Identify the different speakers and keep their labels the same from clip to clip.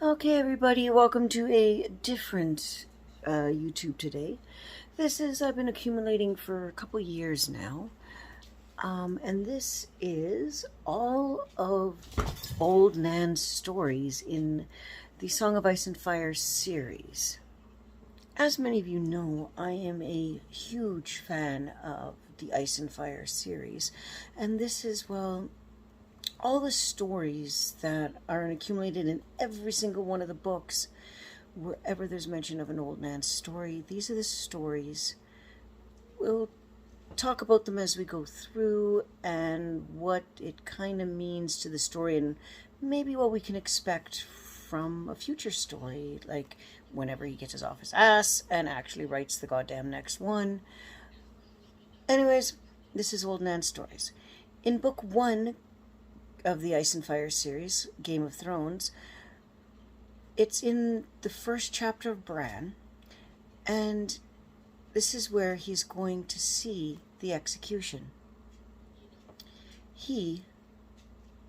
Speaker 1: Okay, everybody, welcome to a different YouTube today. I've been accumulating for a couple years now. And this is all of Old Nan's stories in the Song of Ice and Fire series. As many of you know, I am a huge fan of the Ice and Fire series. And this is, well, all the stories that are accumulated in every single one of the books, wherever there's mention of an Old Nan story, these are the stories. We'll talk about them as we go through and what it kind of means to the story and maybe what we can expect from a future story, like whenever he gets his off his ass and actually writes the goddamn next one. Anyways, this is Old Nan stories. In book 1 of the Ice and Fire series, Game of Thrones, it's in the first chapter of Bran, and this is where he's going to see the execution. He,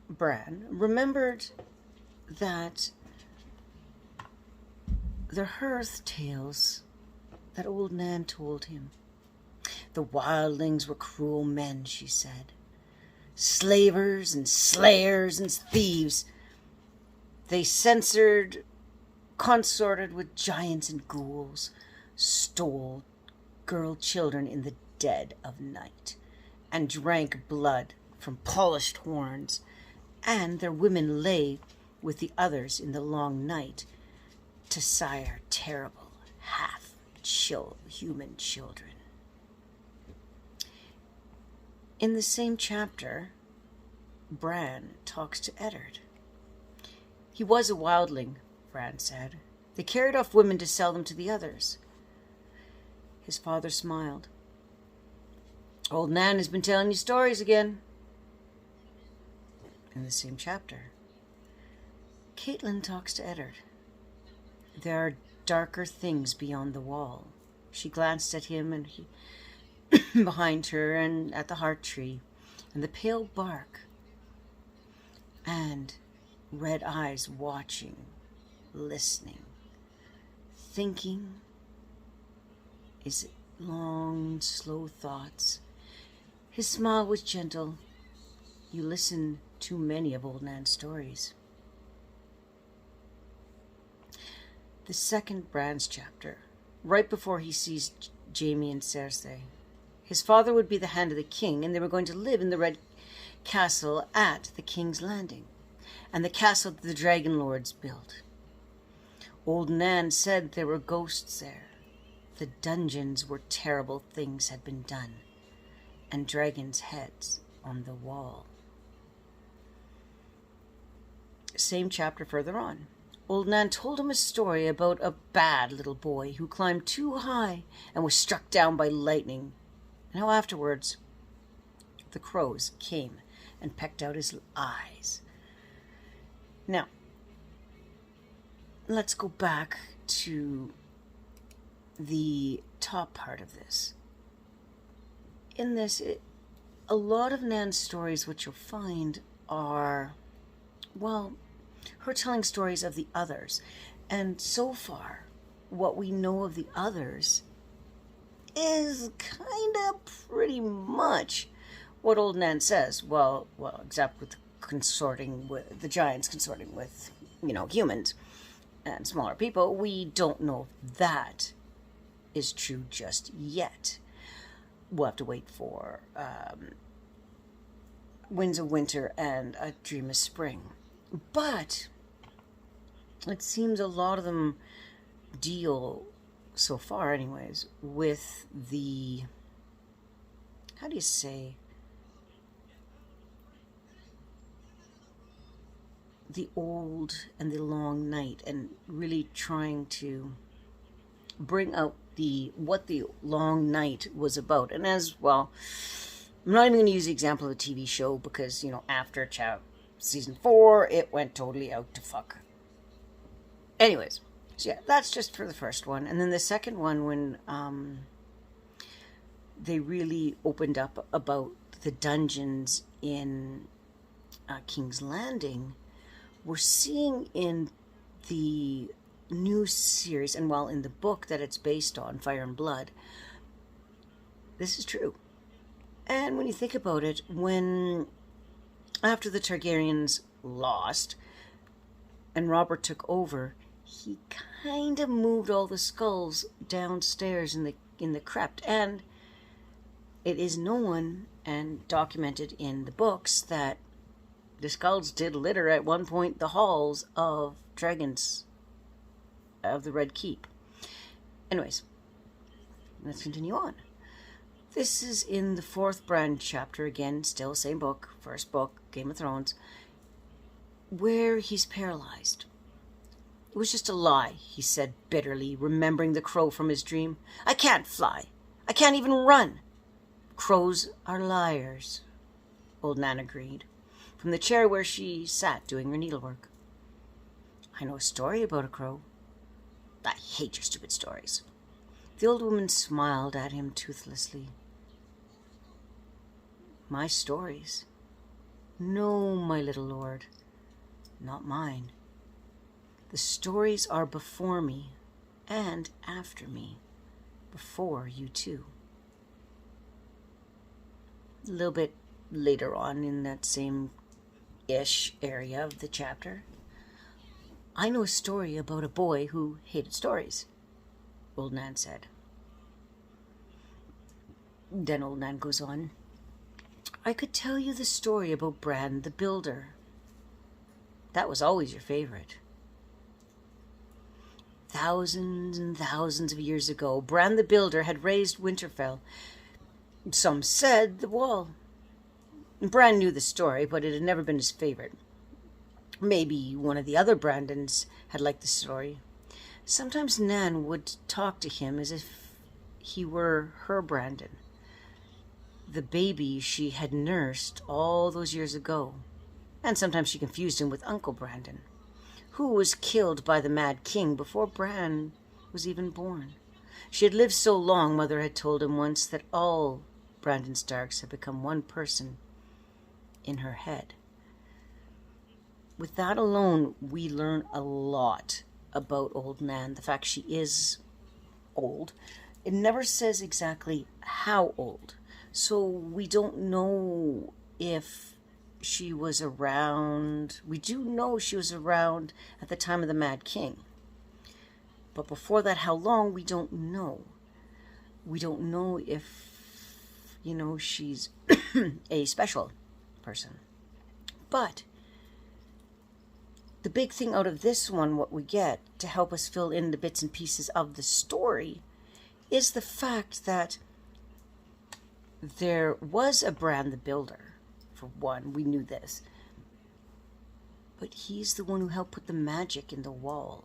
Speaker 1: Bran, remembered that the hearth tales that Old Nan told him. The wildlings were cruel men, she said. Slavers and slayers and thieves. They consorted with giants and ghouls, stole girl children in the dead of night, and drank blood from polished horns, and their women lay with the others in the long night to sire terrible half-human children. In the same chapter, Bran talks to Eddard. He was a wildling, Bran said. They carried off women to sell them to the others. His father smiled. Old Nan has been telling you stories again. In the same chapter, Catelyn talks to Eddard. There are darker things beyond the wall. She glanced at him and he behind her and at the heart tree and the pale bark and red eyes watching, listening, thinking his long, slow thoughts. His smile was gentle. You listen to many of Old Nan's stories. The second Bran's chapter, right before he sees Jaime and Cersei. His father would be the hand of the king, and they were going to live in the Red Castle at the King's Landing, and the castle that the Dragon Lords built. Old Nan said there were ghosts there. The dungeons where terrible things had been done, and dragons' heads on the wall. Same chapter further on. Old Nan told him a story about a bad little boy who climbed too high and was struck down by lightning, and how afterwards the crows came and pecked out his eyes. Now, let's go back to the top part of this. In this, a lot of Nan's stories, what you'll find are, well, her telling stories of the others. And so far, what we know of the others is kind of pretty much what Old Nan says. Well, except with consorting with the giants, consorting with, humans and smaller people. We don't know if that is true just yet. We'll have to wait for Winds of Winter and A Dream of Spring. But it seems a lot of them deal, so far anyways, with the, how do you say, the old and the long night, and really trying to bring out what the long night was about. And as well, I'm not even going to use the example of a TV show because, after season 4, it went totally out to fuck. Anyways, so yeah, that's just for the first one. And then the second one, when they really opened up about the dungeons in King's Landing, we're seeing in the new series, and while in the book that it's based on, Fire and Blood, this is true. And when you think about it, when after the Targaryens lost and Robert took over, he kind of moved all the skulls downstairs in the crypt, and it is known and documented in the books that the skulls did litter at one point the halls of dragons of the Red Keep. Anyways, let's continue on. This is in the 4th Bran chapter, again, still same book, first book, Game of Thrones, where he's paralyzed. It was just a lie, he said bitterly, remembering the crow from his dream. I can't fly. I can't even run. Crows are liars, old Nan agreed, from the chair where she sat doing her needlework. I know a story about a crow. I hate your stupid stories. The old woman smiled at him toothlessly. My stories? No, my little lord, not mine. The stories are before me and after me, before you too. A little bit later on in that same-ish area of the chapter, I know a story about a boy who hated stories, old Nan said. Then old Nan goes on, I could tell you the story about Bran the Builder. That was always your favorite. Thousands and thousands of years ago, Bran the Builder had raised Winterfell. Some said the wall. Bran knew the story, but it had never been his favorite. Maybe one of the other Brandons had liked the story. Sometimes Nan would talk to him as if he were her Brandon, the baby she had nursed all those years ago. And sometimes she confused him with Uncle Brandon, who was killed by the Mad King before Bran was even born. She had lived so long, Mother had told him once, that all Brandon Starks had become one person in her head. With that alone, we learn a lot about old Nan, the fact she is old. It never says exactly how old, so we don't know if she was around. We do know she was around at the time of the Mad King. But before that, how long, we don't know. We don't know if, she's a special person. But the big thing out of this one, what we get to help us fill in the bits and pieces of the story, is the fact that there was a Bran the Builder. For one, we knew this. But he's the one who helped put the magic in the wall.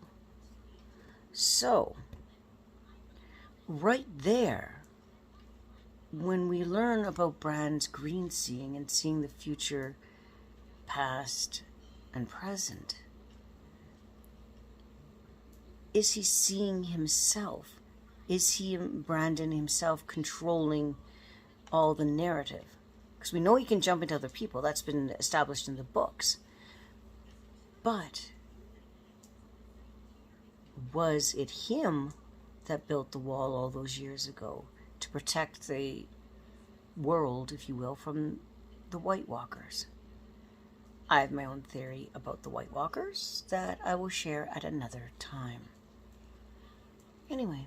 Speaker 1: So, right there, when we learn about Bran's green seeing and seeing the future, past, and present, is he seeing himself? Is he, Brandon himself, controlling all the narrative? Because we know he can jump into other people. That's been established in the books. But was it him that built the wall all those years ago to protect the world, if you will, from the White Walkers? I have my own theory about the White Walkers that I will share at another time. Anyway,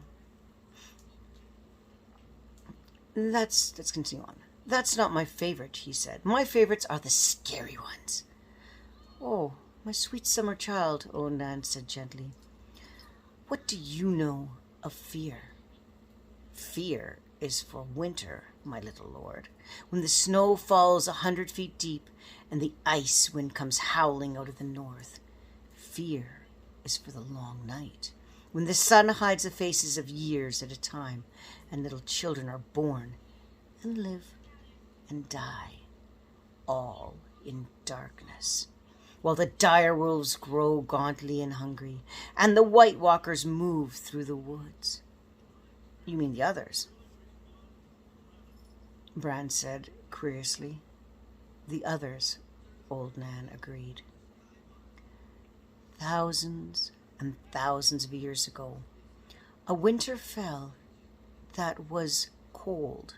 Speaker 1: let's continue on. That's not my favorite, he said. My favorites are the scary ones. Oh, my sweet summer child, old Nan said gently. What do you know of fear? Fear is for winter, my little lord, when the snow falls 100 feet deep and the ice wind comes howling out of the north. Fear is for the long night, when the sun hides the faces of years at a time and little children are born and live and die, all in darkness, while the dire wolves grow gauntly and hungry, and the White Walkers move through the woods. You mean the others? Bran said curiously. The others, old Nan agreed. Thousands and thousands of years ago, a winter fell that was cold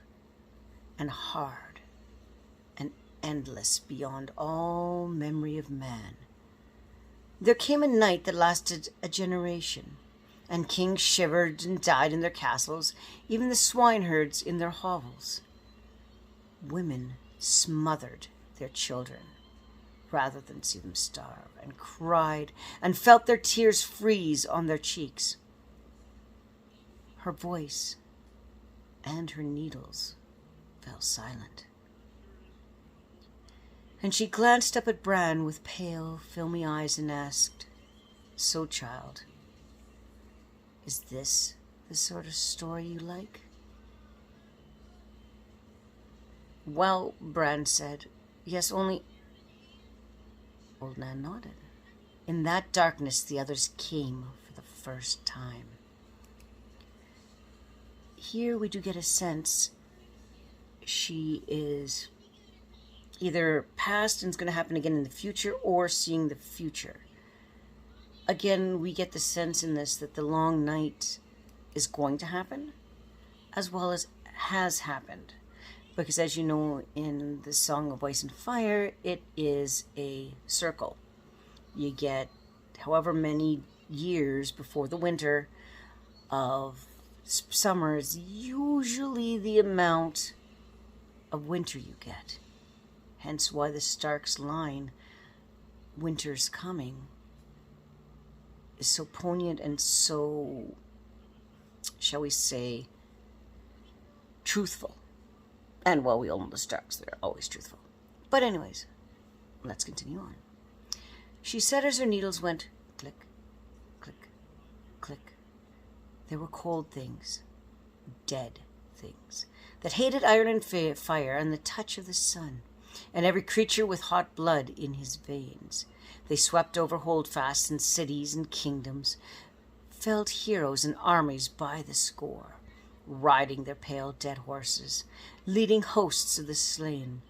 Speaker 1: and hard and endless beyond all memory of man. There came a night that lasted a generation, and kings shivered and died in their castles, even the swineherds in their hovels. Women smothered their children rather than see them starve, and cried and felt their tears freeze on their cheeks. Her voice and her needles fell silent. And she glanced up at Bran with pale, filmy eyes and asked, "So, child, is this the sort of story you like?" "Well," Bran said, "yes, only..." Old Nan nodded. In that darkness, the others came for the first time. Here we do get a sense she is either past and it's going to happen again in the future, or seeing the future. Again, we get the sense in this that the long night is going to happen, as well as has happened. Because as you know, in the Song of Ice and Fire, it is a circle. You get however many years before the winter of summer is usually the amount of winter you get. Hence why the Stark's line, "Winter's coming," is so poignant and so, shall we say, truthful. And well, we all know the Starks, they're always truthful. But anyways, let's continue on. She said as her needles went click, click, click. There were cold things, dead things, that hated iron and fire and the touch of the sun, and every creature with hot blood in his veins. They swept over holdfasts and cities and kingdoms, felled heroes and armies by the score, riding their pale dead horses, leading hosts of the slain.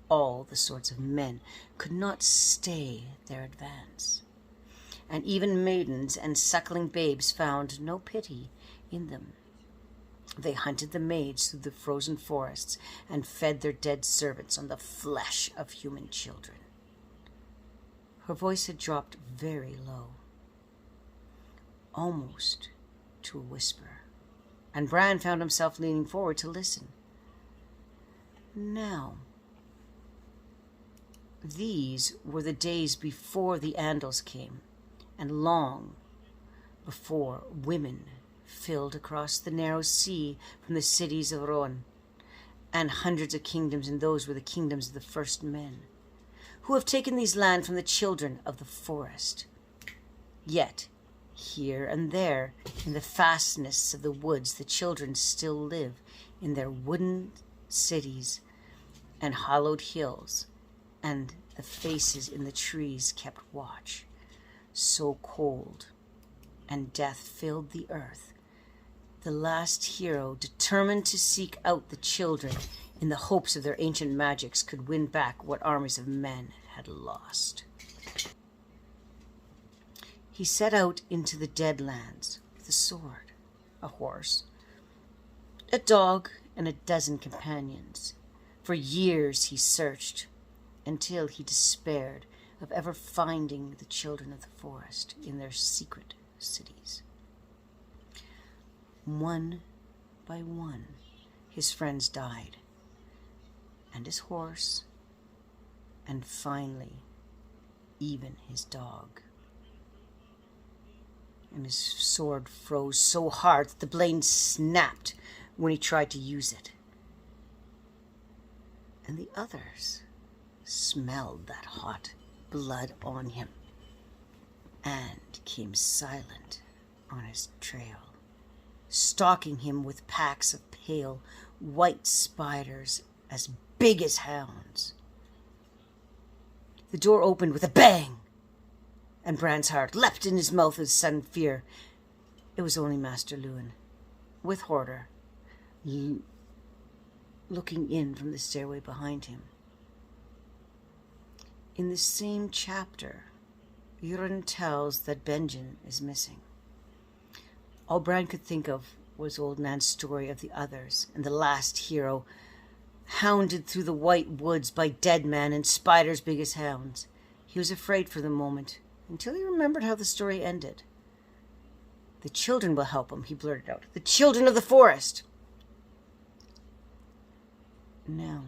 Speaker 1: All the sorts of men could not stay their advance, and even maidens and suckling babes found no pity in them. They hunted the maids through the frozen forests and fed their dead servants on the flesh of human children. Her voice had dropped very low, almost to a whisper, and Bran found himself leaning forward to listen. Now, these were the days before the Andals came, and long before women filled across the narrow sea from the cities of Rohan, and hundreds of kingdoms, and those were the kingdoms of the first men, who have taken these lands from the children of the forest. Yet, here and there, in the fastnesses of the woods, the children still live in their wooden cities and hollowed hills, and the faces in the trees kept watch. So cold and death filled the earth. The last hero, determined to seek out the children in the hopes of their ancient magics, could win back what armies of men had lost. He set out into the dead lands with a sword, a horse, a dog, and a dozen companions. For years he searched, until he despaired of ever finding the children of the forest in their secret cities. One by one, his friends died, and his horse, and finally, even his dog. And his sword froze so hard that the blade snapped when he tried to use it. And the others smelled that hot blood on him and came silent on his trail, stalking him with packs of pale white spiders as big as hounds. The door opened with a bang, and Bran's heart leapt in his mouth with sudden fear. It was only Master Luwin, with Horder, looking in from the stairway behind him. In the same chapter, Euron tells that Benjen is missing. All Bran could think of was old Nan's story of the others and the last hero, hounded through the white woods by dead men and spiders big as hounds. He was afraid for the moment, until he remembered how the story ended. "The children will help him," he blurted out. "The children of the forest!" Now,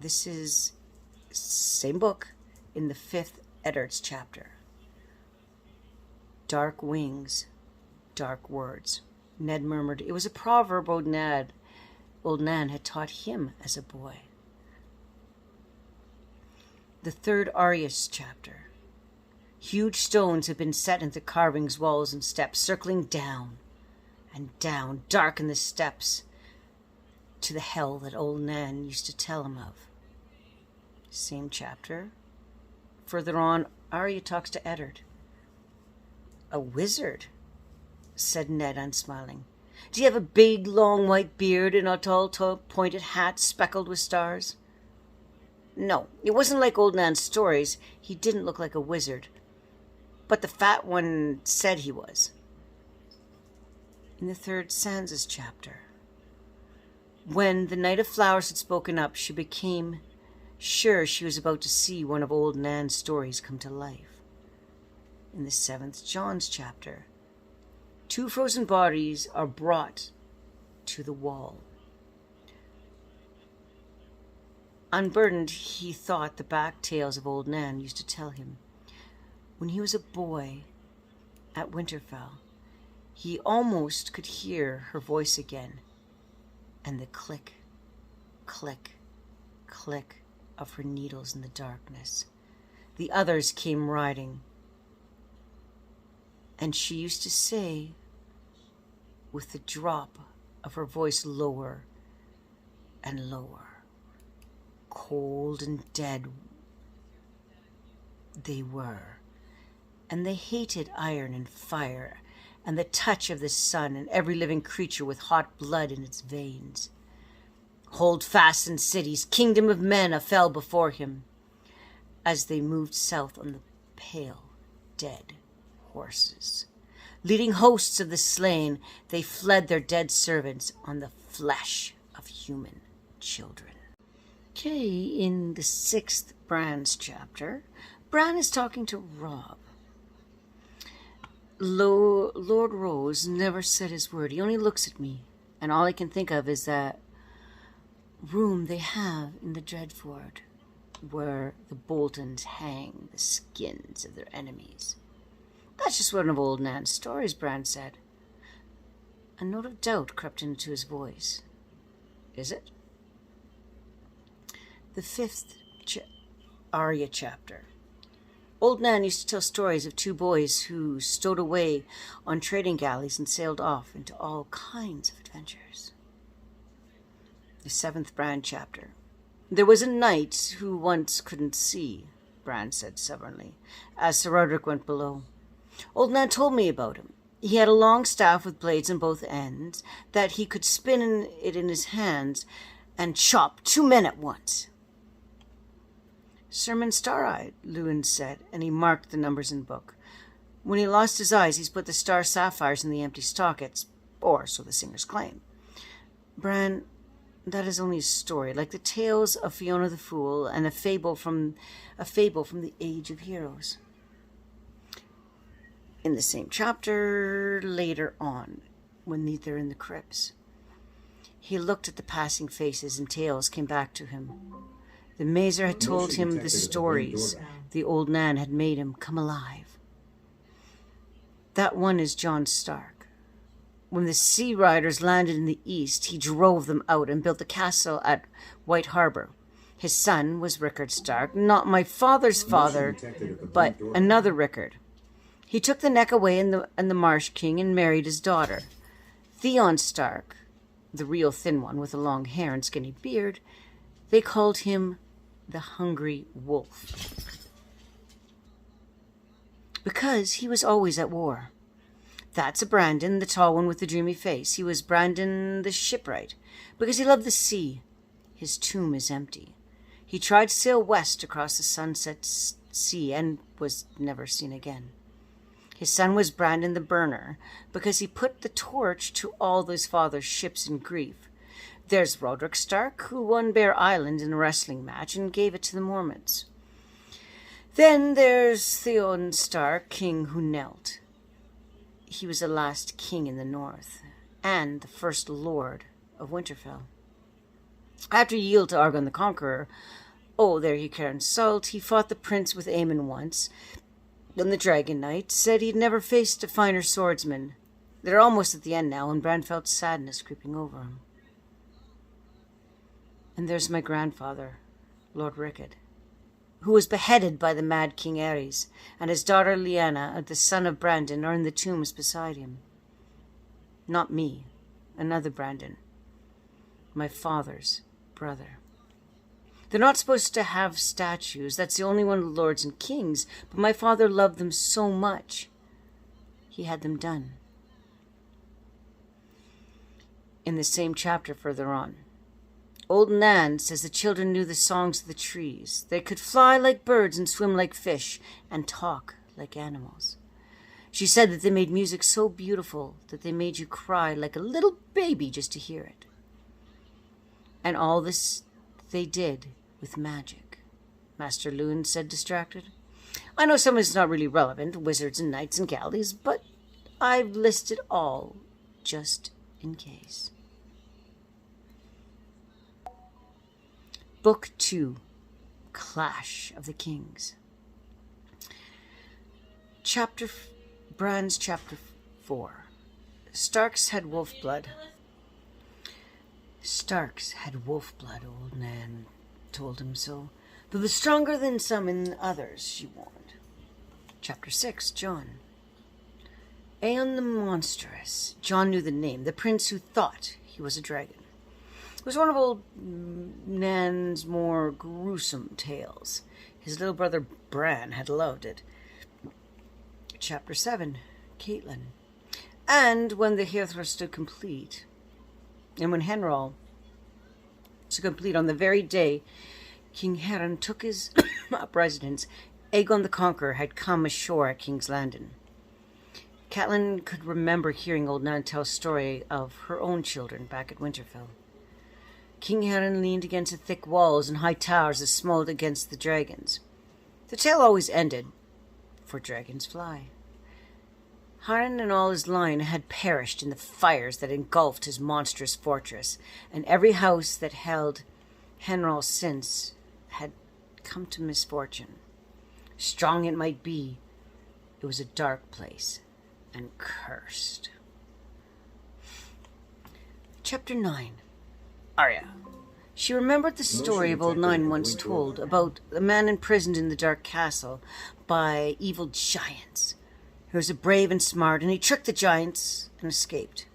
Speaker 1: this is same book in the 5th Eddard's chapter. Dark wings, dark words. Ned murmured. It was a proverb old Nan had taught him as a boy. The 3rd Arya's chapter. Huge stones had been set into carvings, walls, and steps, circling down and down, dark in the steps, to the hell that old Nan used to tell him of. Same chapter. Further on, Arya talks to Eddard. "A wizard," said Ned, unsmiling. "Do you have a big, long white beard and a tall, pointed hat speckled with stars?" No, it wasn't like old Nan's stories. He didn't look like a wizard. But the fat one said he was. In the 3rd Sansa's chapter. When the Knight of Flowers had spoken up, she became sure she was about to see one of old Nan's stories come to life. In the 7th Jon's chapter, 2 frozen bodies are brought to the wall. Unburdened, he thought the back tales of old Nan used to tell him. When he was a boy at Winterfell, he almost could hear her voice again, and the click, click, click of her needles in the darkness. The others came riding, and she used to say, with the drop of her voice lower and lower, cold and dead they were, and they hated iron and fire and the touch of the sun and every living creature with hot blood in its veins. Hold fast in cities, kingdom of men fell before him, as they moved south on the pale, dead horses. Leading hosts of the slain, they fled their dead servants on the flesh of human children. Okay, in the 6th Bran's chapter, Bran is talking to Robb. Lord Rose never said his word. He only looks at me, and all I can think of is that room they have in the Dreadfort where the Boltons hang the skins of their enemies. That's just one of old Nan's stories, Bran said. A note of doubt crept into his voice. Is it? The 5th Arya chapter. Old Nan used to tell stories of 2 boys who stowed away on trading galleys and sailed off into all kinds of adventures. The 7th Bran chapter. There was a knight who once couldn't see, Bran said stubbornly, as Sir Roderick went below. Old Nan told me about him. He had a long staff with blades on both ends that he could spin it in his hands and chop 2 men at once. Sermon star-eyed, Lewin said, and he marked the numbers in book. When he lost his eyes, he's put the star sapphires in the empty sockets, or so the singers claim. Bran, that is only a story, like the tales of Fiona the Fool and a fable from the Age of Heroes. In the same chapter, later on, when they're in the crypts, he looked at the passing faces and tales came back to him. The Mazer had told him the stories the old Nan had made him come alive. That one is Jon Stark. When the Sea Riders landed in the east, he drove them out and built a castle at White Harbor. His son was Rickard Stark, not my father's father, but another Rickard. He took the neck away in the Marsh King and married his daughter. Theon Stark, the real thin one with the long hair and skinny beard, they called him the Hungry Wolf. Because he was always at war. That's a Brandon, the tall one with the dreamy face. He was Brandon the shipwright, because he loved the sea. His tomb is empty. He tried to sail west across the sunset sea and was never seen again. His son was Brandon the Burner, because he put the torch to all his father's ships in grief. There's Roderick Stark, who won Bear Island in a wrestling match and gave it to the Mormonts. Then there's Theoden Stark, king who knelt. He was the last king in the north, and the first lord of Winterfell. After he yielded to Argon the Conqueror, there he carried salt, he fought the prince with Aemon once. Then the Dragon Knight said he'd never faced a finer swordsman. They're almost at the end now, and Bran felt sadness creeping over him. And there's my grandfather, Lord Rickard, who was beheaded by the mad King Aerys, and his daughter Lyanna, the son of Brandon, are in the tombs beside him. Not me, another Brandon, my father's brother. They're not supposed to have statues. That's the only one of the lords and kings. But my father loved them so much, he had them done. In the same chapter further on, Old Nan says the children knew the songs of the trees. They could fly like birds and swim like fish and talk like animals. She said that they made music so beautiful that they made you cry like a little baby just to hear it. And all this they did with magic, Master Luwin said, distracted. I know some of it's not really relevant, wizards and knights and galleys, but I've listed all just in case. Book 2, Clash of the Kings. Bran's chapter 4. Starks had wolf blood. Starks had wolf blood, Old Nan told him so. But was stronger than some in others, she warned. Chapter 6, Jon. Aeon the Monstrous. Jon knew the name, the prince who thought he was a dragon. It was one of Old Nan's more gruesome tales. His little brother Bran had loved it. Chapter 7, Catelyn. And when the Hearthor stood complete, and when Henrol stood complete on the very day King Harren took his up residence, Aegon the Conqueror had come ashore at King's Landing. Catelyn could remember hearing Old Nan tell a story of her own children back at Winterfell. King Harren leaned against the thick walls and high towers that smote against the dragons. The tale always ended, for dragons fly. Harren and all his line had perished in the fires that engulfed his monstrous fortress, and every house that held Henrol since had come to misfortune. Strong it might be, it was a dark place and cursed. Chapter 9. Arya. She remembered the story of Old Nan once told about a man imprisoned in the dark castle by evil giants. He was brave and smart, and he tricked the giants and escaped.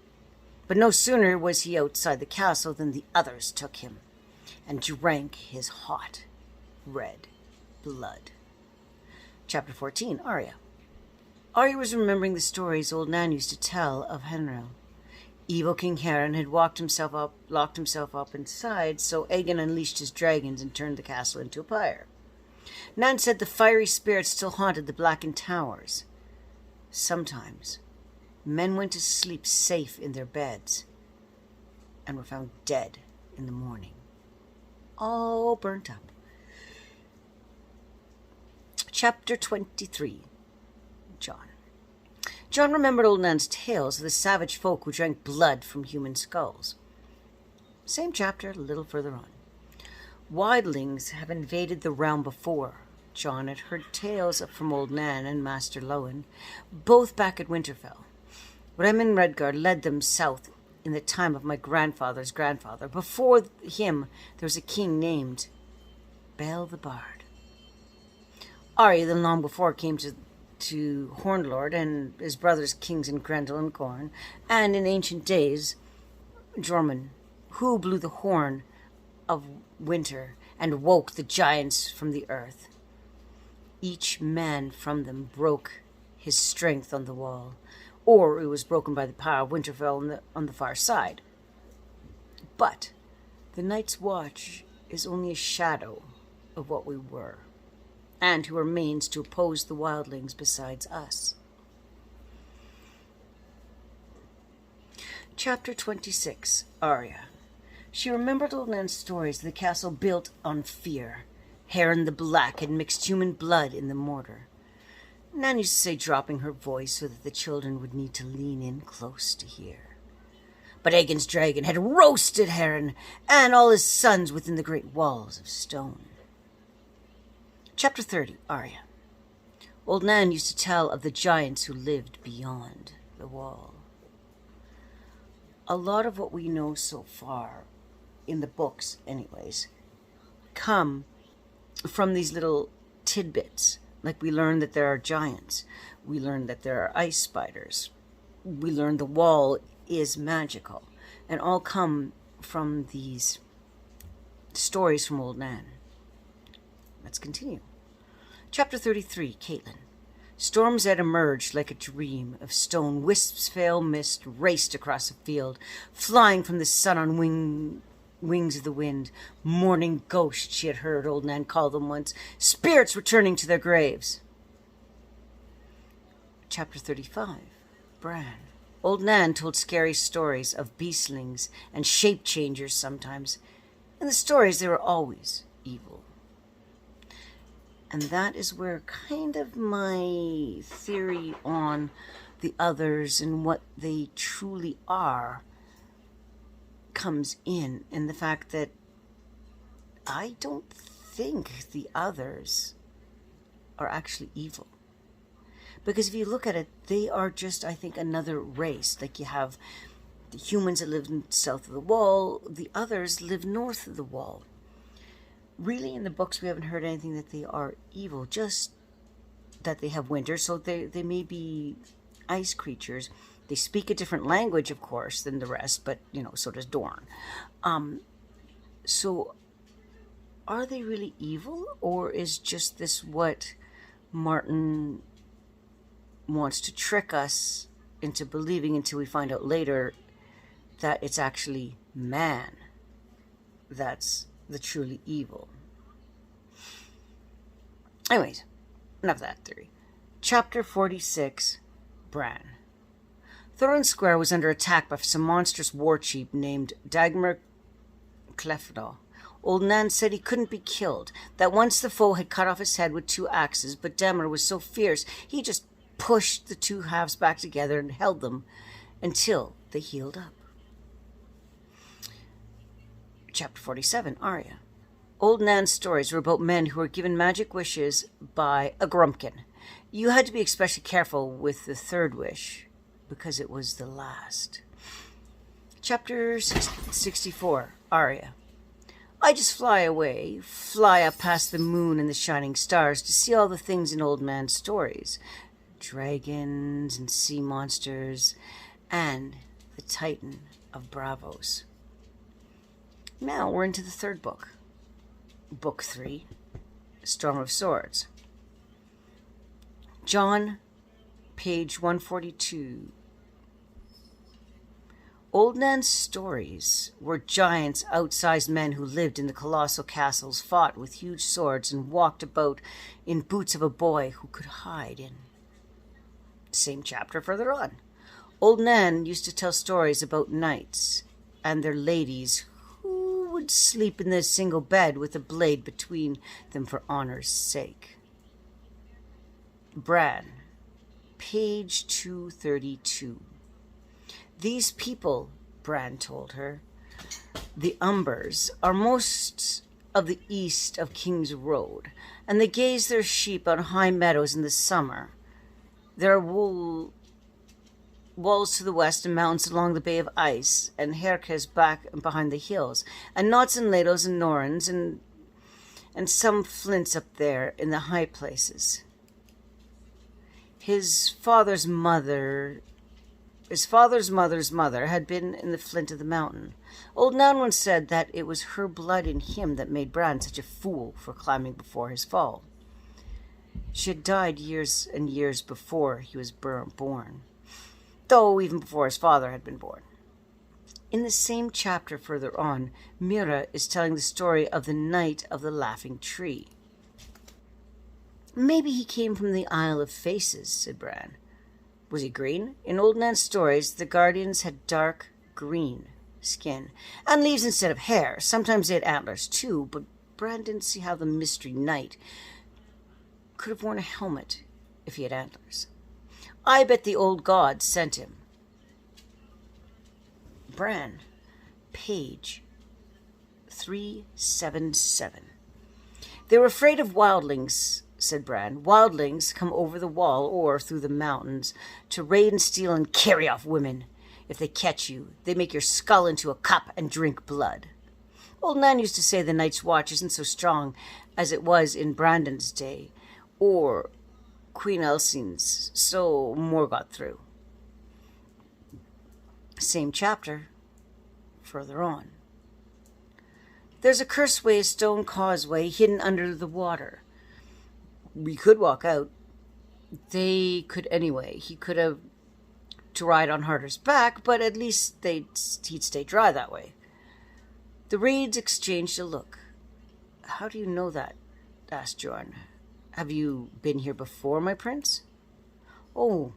Speaker 1: But no sooner was he outside the castle than the others took him and drank his hot, red blood. Chapter 14, Arya. Arya was remembering the stories Old Nan used to tell of Henril. Evil King Harren had locked himself up inside, so Aegon unleashed his dragons and turned the castle into a pyre. Nan said the fiery spirits still haunted the blackened towers. Sometimes, men went to sleep safe in their beds and were found dead in the morning, all burnt up. Chapter 23, Jon. Jon remembered Old Nan's tales of the savage folk who drank blood from human skulls. Same chapter, a little further on. Wildlings have invaded the realm before. Jon had heard tales from Old Nan and Master Luwin, both back at Winterfell. Remen Redguard led them south in the time of my grandfather's grandfather. Before him, there was a king named Bel the Bard. Arya, then long before, came to Hornlord and his brothers kings in Grendel and Gorn, and in ancient days, Jormund, who blew the horn of winter and woke the giants from the earth. Each man from them broke his strength on the wall, or it was broken by the power of Winterfell on the far side. But the Night's Watch is only a shadow of what we were, and who remains to oppose the wildlings besides us. Chapter 26, Arya. She remembered old Nan's stories of the castle built on fear. Heron the Black had mixed human blood in the mortar. Nan used to say, dropping her voice so that the children would need to lean in close to hear. But Aegon's dragon had roasted Heron and all his sons within the great walls of stone. Chapter 30, Arya. Old Nan used to tell of the giants who lived beyond the wall. A lot of what we know so far, in the books anyways, come from these little tidbits. Like we learn that there are giants. We learn that there are ice spiders. We learn the wall is magical. And all come from these stories from Old Nan. Let's continue. Chapter 33, Catelyn. Storm's Edge emerged like a dream of stone. Wisps of pale mist raced across the field, flying from the sun on wings of the wind. Morning ghosts, she had heard Old Nan call them once. Spirits returning to their graves. Chapter 35, Bran. Old Nan told scary stories of beastlings and shape-changers sometimes. In the stories, they were always evil. And that is where kind of my theory on the others and what they truly are comes in the fact that I don't think the others are actually evil. Because if you look at it, they are just, I think, another race. Like you have the humans that live south of the wall, the others live north of the wall. Really, in the books, we haven't heard anything that they are evil, just that they have winter, so they may be ice creatures. They speak a different language, of course, than the rest, but, so does Dorne. So, are they really evil, or is just this what Martin wants to trick us into believing until we find out later that it's actually man that's the truly evil? Anyways, enough of that theory. Chapter 46, Bran. Thorin Square was under attack by some monstrous war chief named Dagmar Clefdal. Old Nan said he couldn't be killed, that once the foe had cut off his head with 2 axes, but Dagmar was so fierce he just pushed the 2 halves back together and held them until they healed up. Chapter 47, Arya. Old Nan's stories were about men who were given magic wishes by a Grumpkin. You had to be especially careful with the 3rd wish, because it was the last. Chapter 64, Arya. I just fly away, fly up past the moon and the shining stars to see all the things in Old Man's stories. Dragons and sea monsters, and the Titan of Braavos. Now we're into the 3rd book. Book 3, Storm of Swords. Jon, page 142. Old Nan's stories were giants, outsized men who lived in the colossal castles, fought with huge swords, and walked about in boots of a boy who could hide in. Same chapter further on. Old Nan used to tell stories about knights and their ladies who would sleep in their single bed with a blade between them for honor's sake. Bran, page 232. These people, Bran told her, the Umbers, are most of the east of King's Road, and they graze their sheep on high meadows in the summer. There are walls to the west and mountains along the Bay of Ice, and Herkes back and behind the hills, and knots and ladles and norns, and some flints up there in the high places. His father's mother's mother had been in the flint of the mountain. Old Nan once said that it was her blood in him that made Bran such a fool for climbing before his fall. She had died years and years before he was born, though even before his father had been born. In the same chapter further on, Mira is telling the story of the Knight of the Laughing Tree. Maybe he came from the Isle of Faces, said Bran. Was he green? In Old Nan's stories, the Guardians had dark green skin and leaves instead of hair. Sometimes they had antlers too, but Bran didn't see how the Mystery Knight could have worn a helmet if he had antlers. I bet the old gods sent him. Bran, page 377. They were afraid of wildlings, said Bran. Wildlings come over the wall or through the mountains to raid and steal and carry off women. If they catch you, they make your skull into a cup and drink blood. Old Nan used to say the Night's Watch isn't so strong as it was in Brandon's day, or Queen Elsine's, so more got through. Same chapter, further on. There's a curseway, a stone causeway, hidden under the water. We could walk out. They could anyway. He could have to ride on Harder's back, but at least he'd stay dry that way. The Reeds exchanged a look. How do you know that? Asked Jorn. Have you been here before, my prince? Oh,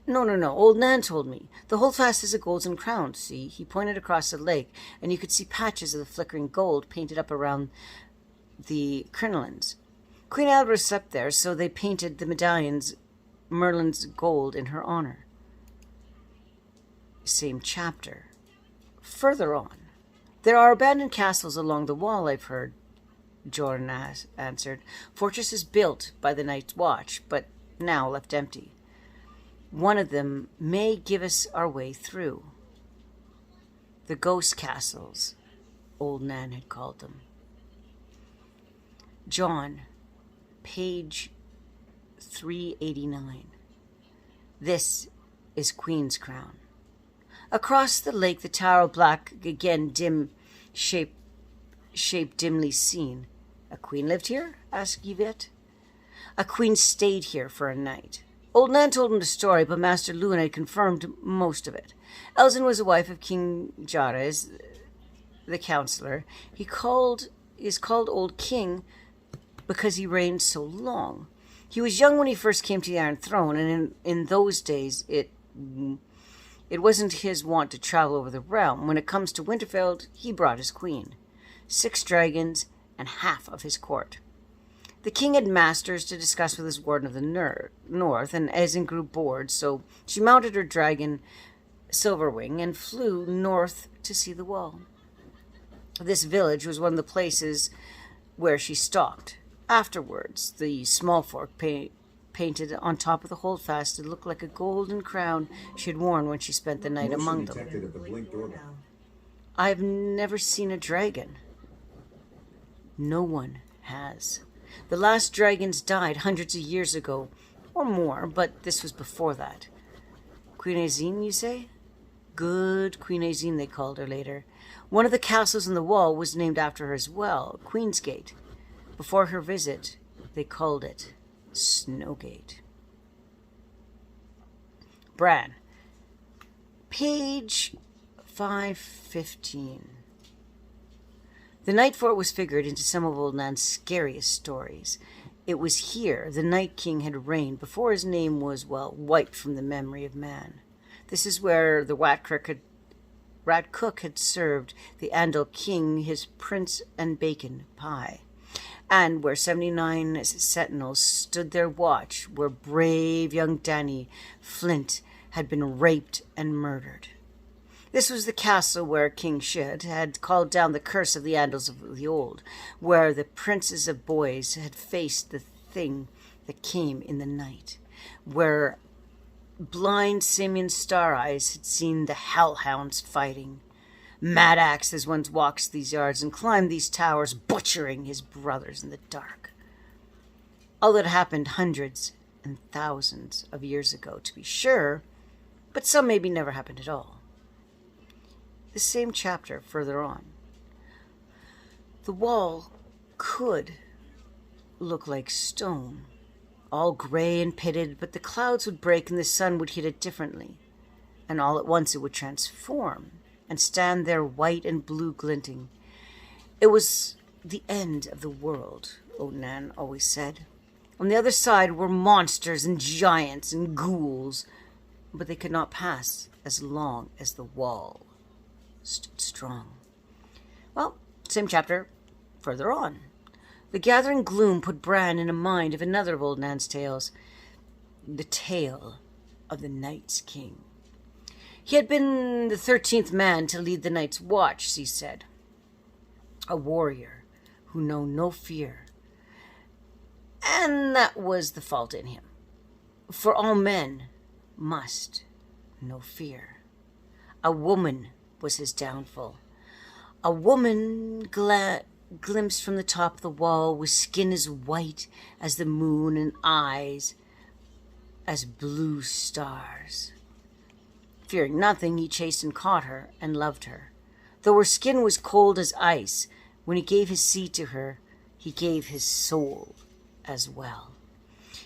Speaker 1: no. Old Nan told me. The holdfast is a golden crown, see? He pointed across the lake, and you could see patches of the flickering gold painted up around the crinolines. Queen Albra slept there, so they painted the medallions Merlin's gold in her honor. Same chapter. Further on. There are abandoned castles along the wall, I've heard, Jordan answered. Fortresses built by the Night's Watch, but now left empty. One of them may give us our way through. The ghost castles, Old Nan had called them. John, page 389. This is Queen's Crown. Across the lake, the Tower of Black, again dim shape dimly seen. A queen lived here? Asked Yvette. A queen stayed here for a night. Old Nan told him the story, but Master Luwin had confirmed most of it. Elzin was the wife of King Jarez, the counselor. He is called Old King because he reigned so long. He was young when he first came to the Iron Throne, and in those days it wasn't his wont to travel over the realm. When it comes to Winterfell, he brought his queen, 6 dragons, and half of his court. The king had masters to discuss with his warden of the north, and Ezen grew bored, so she mounted her dragon, Silverwing, and flew north to see the wall. This village was one of the places where she stopped. Afterwards, the small fork painted on top of the holdfast to look like a golden crown she had worn when she spent the night among them. I've never seen a dragon. No one has. The last dragons died hundreds of years ago, or more, but this was before that. Queen Azine, you say? Good Queen Azine, they called her later. One of the castles on the wall was named after her as well, Queensgate. Before her visit, they called it Snowgate. Bran, page 515. The Night Fort was figured into some of Old Nan's scariest stories. It was here the Night King had reigned before his name was, wiped from the memory of man. This is where the Rat Cook had served the Andal King his prince and bacon pie, and where 79 sentinels stood their watch, where brave young Dany Flint had been raped and murdered. This was the castle where King Shid had called down the curse of the Andals of the old, where the princes of boys had faced the thing that came in the night, where blind Simeon Stareyes had seen the hellhounds fighting. Mad Axe once walked these yards and climbed these towers, butchering his brothers in the dark. All that happened hundreds and thousands of years ago, to be sure, but some maybe never happened at all. The same chapter further on. The wall could look like stone, all gray and pitted, but the clouds would break and the sun would hit it differently, and all at once it would transform and stand there white and blue glinting. It was the end of the world, Old Nan always said. On the other side were monsters and giants and ghouls, but they could not pass as long as the wall stood strong. Well, same chapter further on. The gathering gloom put Bran in a mind of another of Old Nan's tales, the tale of the Night's King. He had been the 13th man to lead the Night's Watch, he said. A warrior who knew no fear. And that was the fault in him. For all men must know fear. A woman was his downfall. A woman glimpsed from the top of the wall with skin as white as the moon and eyes as blue stars. Fearing nothing, he chased and caught her and loved her. Though her skin was cold as ice, when he gave his seed to her, he gave his soul as well.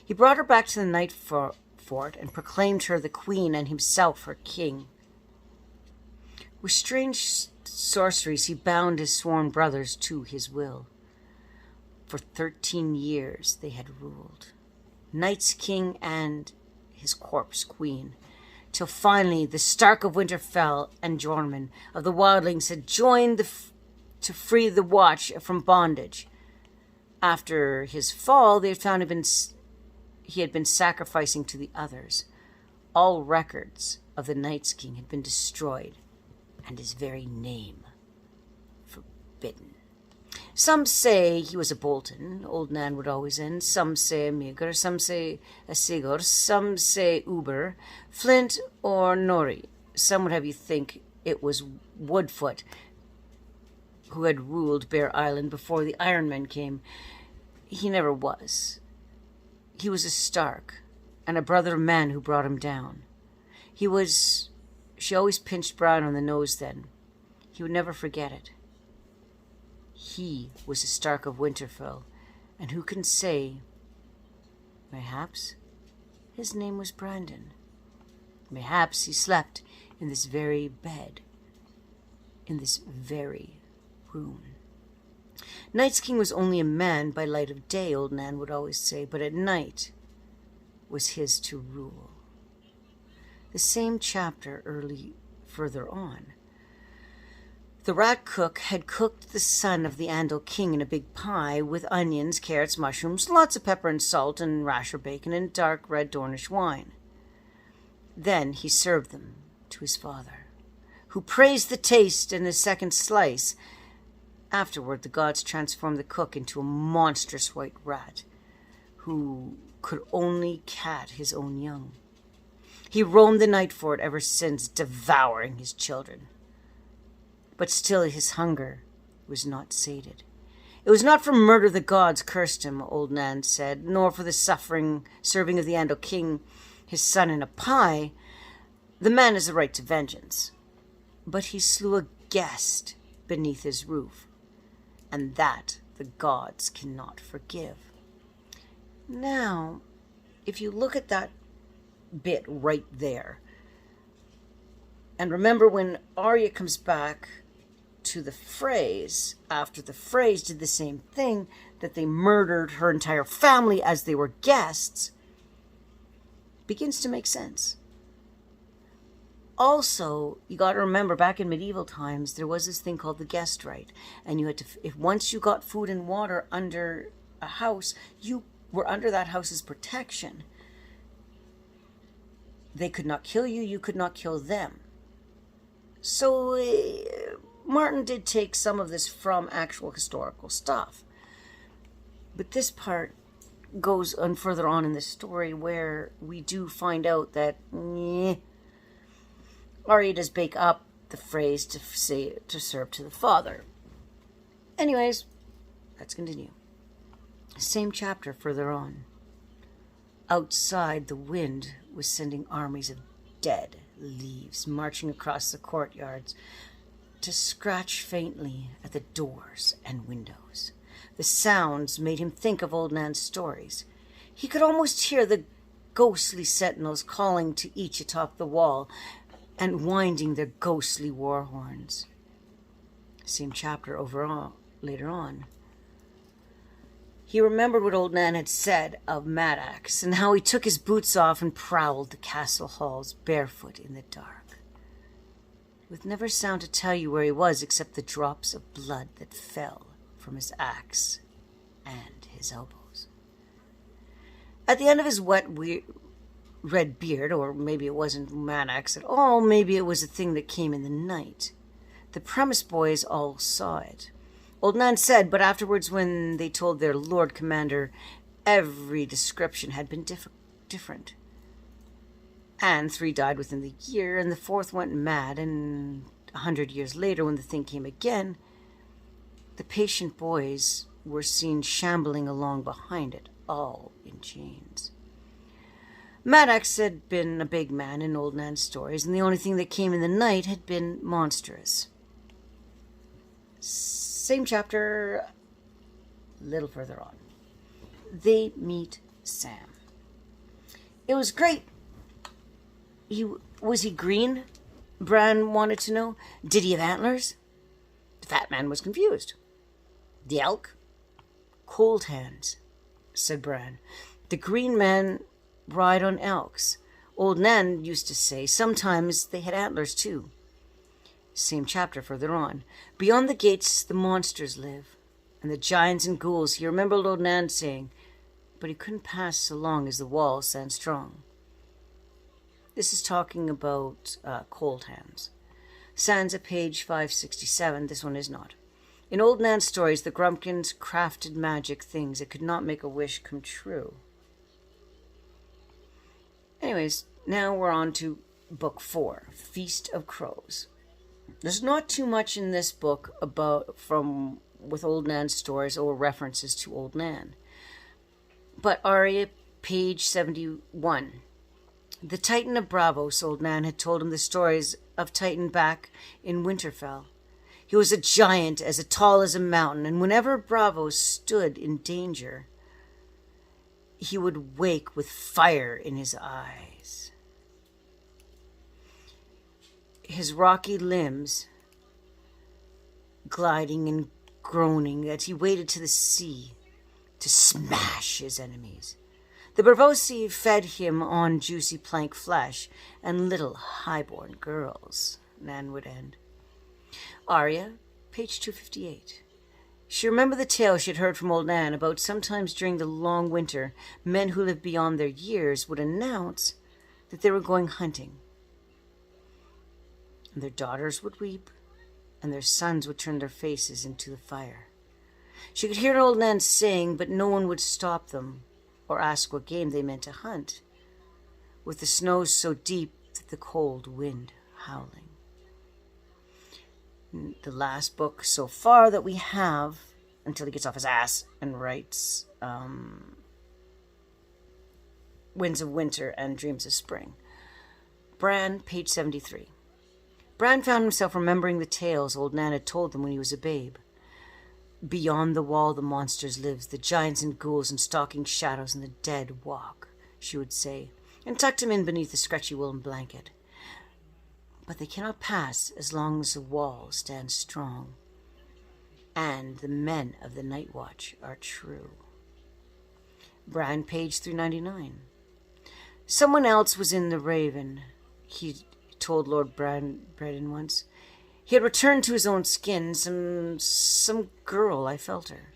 Speaker 1: He brought her back to the Night Fort and proclaimed her the queen and himself her king. With strange sorceries, he bound his sworn brothers to his will. For 13 years they had ruled, Night's King and his corpse queen, till finally the Stark of Winterfell and Jormungand of the Wildlings had joined to free the Watch from bondage. After his fall, they had found he had been sacrificing to the others. All records of the Night's King had been destroyed, and his very name forbidden. Some say he was a Bolton, Old Nan would always end. Some say a Meagher, some say a Sigurd, some say Uber, Flint, or Nori. Some would have you think it was Woodfoot who had ruled Bear Island before the Iron Men came. He never was. He was a Stark, and a brother of man who brought him down. She always pinched Bran on the nose then. He would never forget it. He was a Stark of Winterfell, and who can say, mayhaps his name was Brandon. Mayhaps he slept in this very bed, in this very room. Night's King was only a man by light of day, Old Nan would always say, but at night was his to rule. The same chapter further on. The rat cook had cooked the son of the Andal King in a big pie with onions, carrots, mushrooms, lots of pepper and salt, and rasher bacon, and dark red Dornish wine. Then he served them to his father, who praised the taste in his second slice. Afterward, the gods transformed the cook into a monstrous white rat, who could only cat his own young. He roamed the Night Fort ever since, devouring his children. But still his hunger was not sated. It was not for murder the gods cursed him, Old Nan said, nor for the serving of the Andal King, his son, in a pie. The man has a right to vengeance. But he slew a guest beneath his roof, and that the gods cannot forgive. Now, if you look at that bit right there, and remember when Arya comes back to the Freys, after the Freys did the same thing, that they murdered her entire family as they were guests, begins to make sense. Also, you got to remember, back in medieval times, there was this thing called the guest right, and you had to, if once you got food and water under a house, you were under that house's protection. They could not kill you, you could not kill them. So Martin did take some of this from actual historical stuff. But this part goes on further on in the story, where we do find out that Arya does bake up the phrase to serve to the father. Anyways, let's continue. Same chapter further on. Outside, the wind was sending armies of dead leaves marching across the courtyards to scratch faintly at the doors and windows. The sounds made him think of Old Nan's stories. He could almost hear the ghostly sentinels calling to each atop the wall and winding their ghostly war horns. Same chapter overall later on. He remembered what old Nan had said of Maddox, and how he took his boots off and prowled the castle halls barefoot in the dark, with never sound to tell you where he was except the drops of blood that fell from his axe and his elbows. At the end of his wet, red beard, or maybe it wasn't Maddox at all, maybe it was a thing that came in the night. The premise boys all saw it. Old Nan said, but afterwards when they told their Lord Commander, every description had been different. And 3 died within the year, and the 4th went mad, and 100 years later, when the thing came again, the patient boys were seen shambling along behind it, all in chains. Maddox had been a big man in old Nan's stories, and the only thing that came in the night had been monstrous. Same chapter, a little further on. They meet Sam. It was great. Was he green? Bran wanted to know. Did he have antlers? The fat man was confused. The elk? Cold hands, said Bran. The green men ride on elks. Old Nan used to say sometimes they had antlers too. Same chapter further on. Beyond the gates the monsters live, and the giants and ghouls. He remembered old Nan saying, but he couldn't pass so long as the walls stand strong. This is talking about cold hands. Sans at page 567. This one is not. In old Nan's stories, the Grumpkins crafted magic things that could not make a wish come true. Anyways, now we're on to book 4, Feast of Crows. There's not too much in this book with old Nan's stories or references to old Nan. But Arya, page 71. The Titan of Braavos, old Nan had told him the stories of Titan back in Winterfell. He was a giant as tall as a mountain, and whenever Braavos stood in danger, he would wake with fire in his eyes. His rocky limbs gliding and groaning as he waded to the sea to smash his enemies. The Braavosi fed him on juicy plank flesh and little highborn girls, Nan would end. Arya, page 258. She remembered the tale she had heard from old Nan about sometimes during the long winter, men who lived beyond their years would announce that they were going hunting. And their daughters would weep, and their sons would turn their faces into the fire. She could hear old Nan saying, but no one would stop them or ask what game they meant to hunt, with the snows so deep that the cold wind howling. The last book so far that we have, until he gets off his ass and writes Winds of Winter and Dreams of Spring. Bran, page 73. Bran found himself remembering the tales old Nan had told them when he was a babe. Beyond the wall the monsters lives, the giants and ghouls and stalking shadows and the dead walk, she would say, and tucked him in beneath the scratchy woolen blanket. But they cannot pass as long as the wall stands strong, and the men of the Night Watch are true. Bran, page 399. Someone else was in the Raven, he told Lord Braden once. He had returned to his own skin, some girl, I felt her.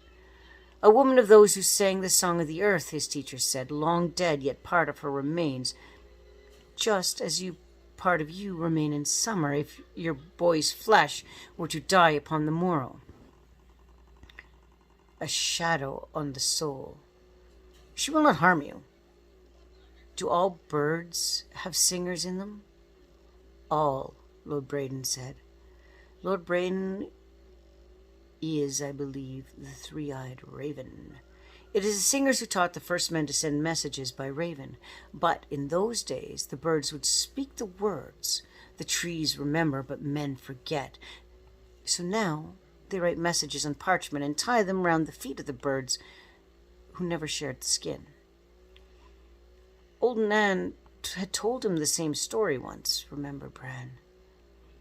Speaker 1: A woman of those who sang the song of the earth, his teacher said, long dead, yet part of her remains, just as part of you remain in summer if your boy's flesh were to die upon the morrow. A shadow on the soul. She will not harm you. Do all birds have singers in them? All, Lord Braden said. Lord Braden is, I believe, the three-eyed raven. It is the singers who taught the first men to send messages by raven. But in those days, the birds would speak the words. The trees remember, but men forget. So now they write messages on parchment and tie them round the feet of the birds who never shared the skin. Old Nan had told him the same story once, remember Bran.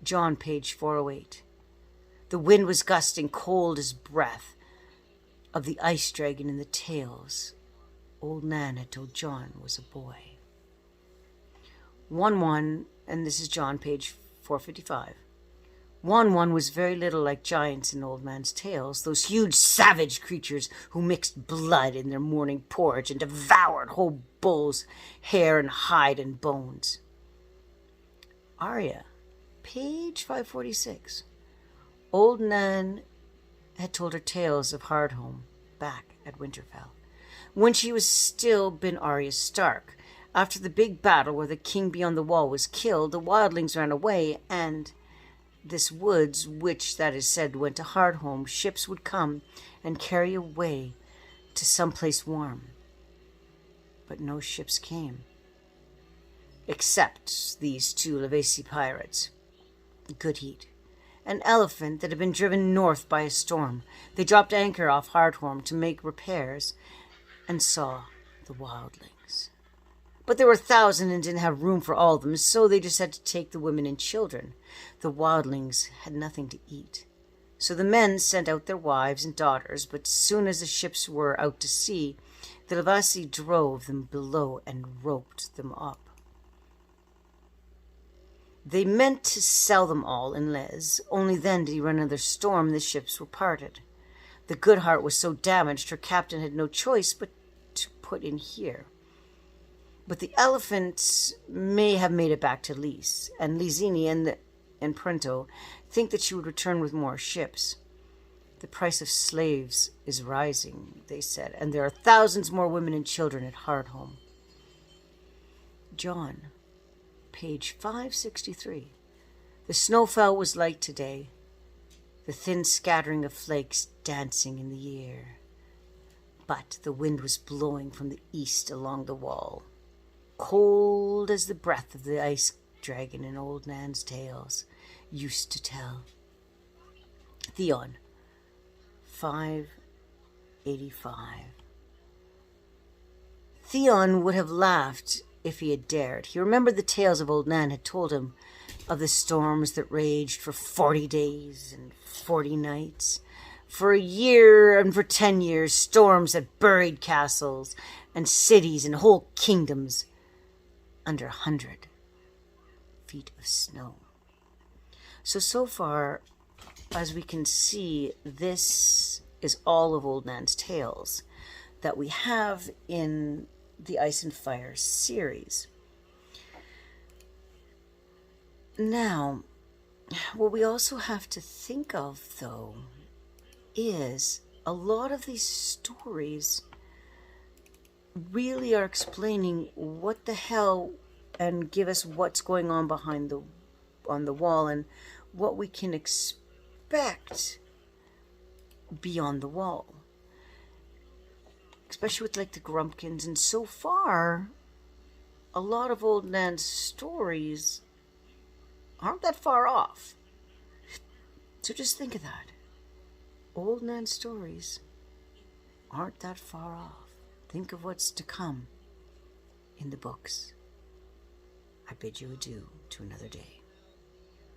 Speaker 1: John, page 408. The wind was gusting cold as breath. of the ice dragon in the tales old Nan had told John was a boy. 1-1, and this is John, page 455. 1-1 was very little like giants in old man's tales, those huge savage creatures who mixed blood in their morning porridge and devoured whole bulls, hair and hide and bones. Arya, page 546. Old Nan had told her tales of Hardhome back at Winterfell, when she was still been Arya Stark. After the big battle where the king beyond the wall was killed, the wildlings ran away, and this woods, which, that is said, went to Hardhome, ships would come and carry away to some place warm. But no ships came, except these two Levesi pirates, Good Heat, an elephant that had been driven north by a storm. They dropped anchor off Hardhome to make repairs and saw the wildlings. But there were 1,000 and didn't have room for all of them, so they just had to take the women and children. The wildlings had nothing to eat. So the men sent out their wives and daughters, but soon as the ships were out to sea, the Levasi drove them below and roped them up. They meant to sell them all in Les, only then did he run another storm and the ships were parted. The Good Heart was so damaged her captain had no choice but to put in here. But the elephants may have made it back to Lys, and Lysini and Printo think that she would return with more ships. The price of slaves is rising, they said, and there are thousands more women and children at Hardhome. John, page 563. The snowfall was light today, the thin scattering of flakes dancing in the air. But the wind was blowing from the east along the wall, cold as the breath of the ice dragon in old Nan's tales used to tell. Theon, 585. Theon would have laughed if he had dared. He remembered the tales of old Nan had told him of the storms that raged for 40 days and 40 nights. For a year and for 10 years, storms that buried castles and cities and whole kingdoms under 100 feet of snow. So far as we can see, this is all of old Nan's tales that we have in the Ice and Fire series. Now, what we also have to think of, though, is a lot of these stories really are explaining what the hell and give us what's going on behind on the wall and what we can expect beyond the wall. Especially with like the Grumpkins, and so far a lot of old Nan's stories aren't that far off. So just think of that. Old Nan's stories aren't that far off. Think of what's to come in the books. I bid you adieu to another day.